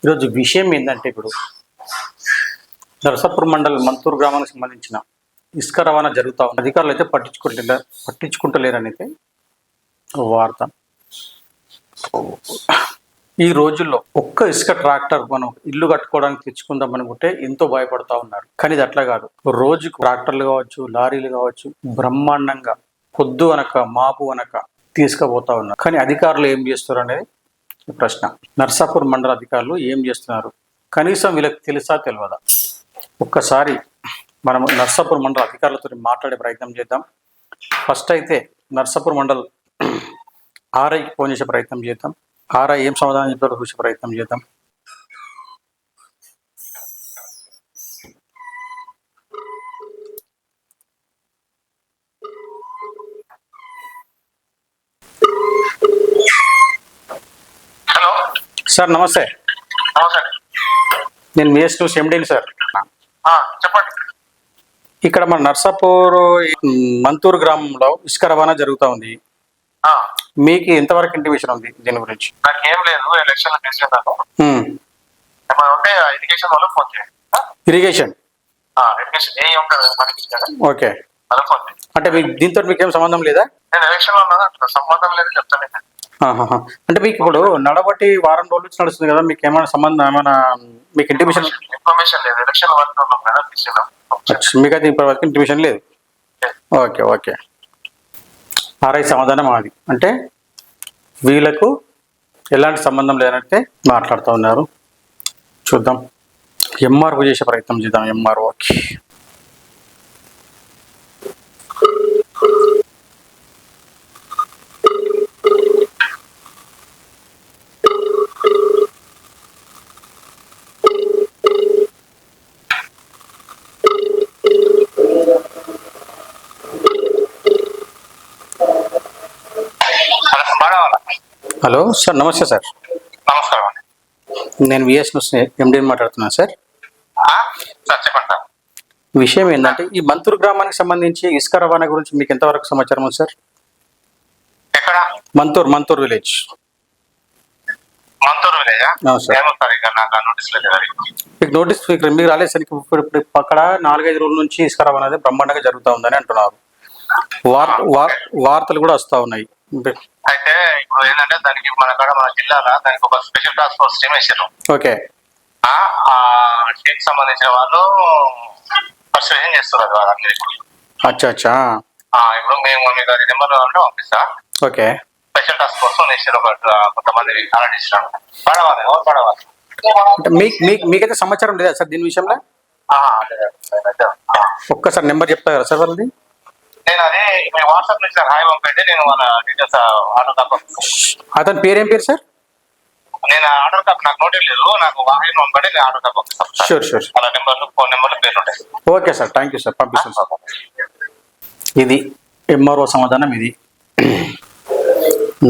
ఈరోజు విషయం ఏంటంటే, ఇప్పుడు నరసాపురం మండలం మంతూరు గ్రామానికి సంబంధించిన ఇసుక రవాణా జరుగుతూ ఉంది. అధికారులు అయితే పట్టించుకుంటలేరని అయితే వార్త. ఈ రోజుల్లో ఒక్క ఇసుక ట్రాక్టర్ మనం ఇల్లు కట్టుకోవడానికి తెచ్చుకుందాం అనుకుంటే ఎంతో భయపడతా ఉన్నారు. కానీ ఇది అట్లా కాదు. రోజుకు ట్రాక్టర్లు కావచ్చు, లారీలు కావచ్చు, బ్రహ్మాండంగా పొద్దు అనక మాపు అనక తీసుకుపోతా ఉన్నారు. కానీ అధికారులు ఏం చేస్తారు అనేది ప్రశ్న. నర్సాపూర్ మండల అధికారులు ఏం చేస్తున్నారు? కనీసం వీళ్ళకి తెలుసా తెలియదా? ఒక్కసారి మనం నర్సాపూర్ మండల అధికారులతో మాట్లాడే ప్రయత్నం చేద్దాం. ఫస్ట్ అయితే నర్సాపూర్ మండల్ ఆర్ఐకి ఫోన్ చేసే ప్రయత్నం చేద్దాం. ఆర్ఐ ఏం సమాధానం చెప్తారో చూసే ప్రయత్నం చేద్దాం. హలో సార్, నమస్తే. నేను విఎస్ న్యూస్ ఎండీని సార్. చెప్పండి. ఇక్కడ మన నర్సాపూర్ మంతూరు గ్రామంలో ఇసుక రవాణా జరుగుతూ ఉంది. మీకు ఎంతవరకు ఇంటిమేషన్ ఉంది దీని గురించి? నాకేం లేదు, ఎలక్షన్ తీసుకెళ్తాను. ఉంటే ఇరిగేషన్ వాళ్ళు ఫోన్ చేయండి. Irrigation okay. అంటే మీకు దీంతో మీకు ఏం సంబంధం లేదా? నేను ఎలక్షన్ లో ఉన్నాను, సంబంధం లేదు చెప్తాను. అంటే మీకు ఇప్పుడు నడబట్టి వారం రోజుల నుంచి నడుస్తుంది కదా, మీకు ఏమైనా సంబంధం, ఏమైనా మీకు ఇంటిమేషన్ లేదు? ఎలక్షన్ వరకు ఉన్నాం కదా, మీకైతే ఇప్పటి వరకు ఇంటిమేషన్ లేదు. Okay okay. ఆర్ఐ సమాధానం అది. అంటే వీళ్ళకు ఎలాంటి సంబంధం లేదంటే మాట్లాడుతూ ఉన్నారు. చూద్దాం, ఎంఆర్ఓ చేసే ప్రయత్నం చేద్దాం. ఎంఆర్ఓకి హలో సార్, నమస్తే సార్. నమస్కారం. నేను విఎస్ న్యూస్ ఎండీని మాట్లాడుతున్నాను సార్. చెప్పండి. విషయం ఏంటంటే, ఈ మంతూరు గ్రామానికి సంబంధించి ఇసుక రవాణా గురించి మీకు ఎంతవరకు సమాచారం ఉంది సార్? ఎక్కడ? మంతూరు విలేజ్. మంతూరు విలేజ్ మీకు నోటీస్ మీకు రాలేదు సార్? అక్కడ 4-5 రోజుల నుంచి ఇసుక రవాణా అనేది బ్రహ్మాండంగా జరుగుతూ ఉందని అంటున్నారు. వార్తలు కూడా వస్తూ ఉన్నాయి. అయితే ఇప్పుడు ఏంటంటే, దానికి మన జిల్లాలో దానికి ఒక స్పెషల్ టాస్క్ ఫోర్స్ టీమ్ వేసారు. ఓకే. టీమ్ సంబంధించిన వాళ్ళు పర్సువేషన్ చేస్తున్నారు వాళ్ళందరికీ. అచ్చా. ఇప్పుడు మేము మీకు అది నెంబర్ అంటే పంపిస్తా. ఓకే. స్పెషల్ టాస్క్ ఫోర్స్ వేసారు, కొంతమంది అలర్ట్ ఇచ్చినారు. పడవాలి. మీకైతే సమాచారం లేదా సార్ దీని విషయంలో? ఒక్కసారి నెంబర్ చెప్తారా సార్ వాళ్ళది? నేను అదే వాట్సాప్ నుంచి హాయ్ పంపండి, నేను వాళ్ళ డీటెయిల్స్ ఆర్డర్ కాపీ. అతని పేరేం పేరు సార్? నేను ఆర్డర్ కాపీ నాకు నోటీస్ లేదు, నాకు హాయ్ పంపండి, నేను ఆర్డర్ కాపీ పంపిస్తాను. షూర్. వాళ్ళ నెంబర్లు, ఫోన్ నెంబర్లు, పేర్లు ఉంటాయి. Okay sir, thank you sir, పంపిస్తాను సార్. ఇది ఎంఆర్ఓ సమాధానం. ఇది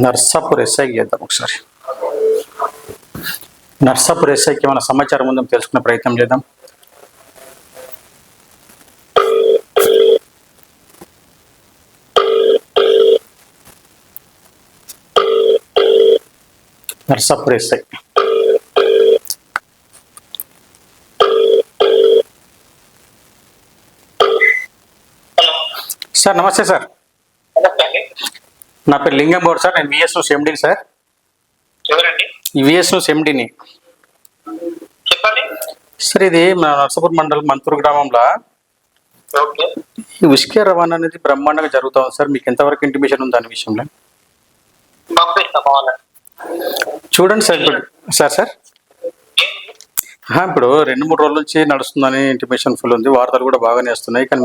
నర్సాపూర్ ఎస్ఐకి చేద్దాం ఒకసారి. నర్సాపూర్ ఎస్ఐకి ఏమైనా సమాచారం ఉందో తెలుసుకునే ప్రయత్నం చేద్దాం. నర్సాపూర్ ఎస్ఐ. సార్, నమస్తే సార్. నా పేరు లింగం గౌడ్ సార్. నేను విఎస్ న్యూస్ ఎండీని సార్. విఎస్ న్యూస్ ఎండీని. చెప్పండి సార్. ఇది మన నర్సాపూర్ మండలం మంతూరు గ్రామంలో ఈ ఇసుక రవాణా అనేది బ్రహ్మాండంగా జరుగుతూ ఉంది సార్. మీకు ఎంతవరకు ఇంటిమేషన్ ఉంది దాని విషయంలో? చూడండి సార్. ఇప్పుడు సార్ ఇప్పుడు 2-3 రోజుల నుంచి నడుస్తుందని ఇంటిమేషన్ ఫుల్ ఉంది. వార్తలు కూడా బాగానే వస్తున్నాయి. కానీ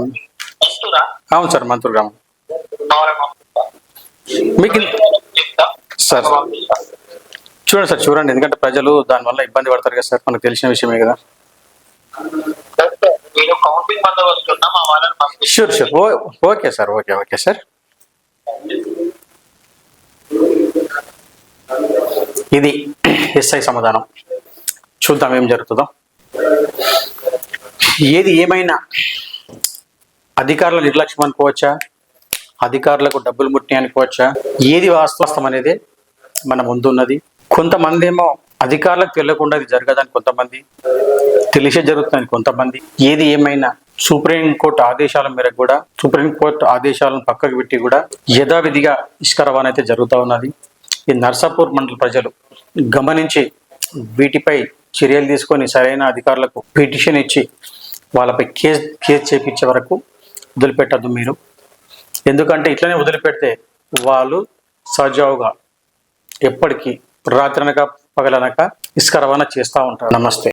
అవును సార్, మంతూరు గ్రామం. మీకు సార్ చూడండి, ఎందుకంటే ప్రజలు దానివల్ల ఇబ్బంది పడతారు కదా సార్, మనకు తెలిసిన విషయమే కదా. Sure. Okay sir. Okay sir. ఇది ఎస్ఐ సమాధానం. చూద్దాం ఏం జరుగుతుందో. ఏది ఏమైనా అధికారుల నిర్లక్ష్యం అనుకోవచ్చా, అధికారులకు డబ్బులు ముట్టి అనుకోవచ్చా? ఏది వాస్తవం అనేది మన ముందున్నది. కొంతమంది ఏమో అధికారులకు తెలియకుండా ఇది జరగదని, కొంతమంది తెలిసే జరుగుతుందని కొంతమంది. ఏది ఏమైనా సుప్రీంకోర్టు ఆదేశాల మేరకు కూడా, సుప్రీంకోర్టు ఆదేశాలను పక్కకు పెట్టి కూడా యథావిధిగా ఇసుక రవాణా అయితే జరుగుతూ ఉన్నది. ఈ నర్సాపూర్ మండల ప్రజలు గమనించి వీటిపై చర్యలు తీసుకొని సరైన అధికారులకు పిటిషన్ ఇచ్చి వాళ్ళపై కేసు చేపించే వరకు వదిలిపెట్టద్దు మీరు. ఎందుకంటే ఇట్లనే వదిలిపెడితే వాళ్ళు సజావుగా ఎప్పటికీ రాత్రనక పగలనక ఇసుక రవాణా చేస్తూ ఉంటారు. నమస్తే.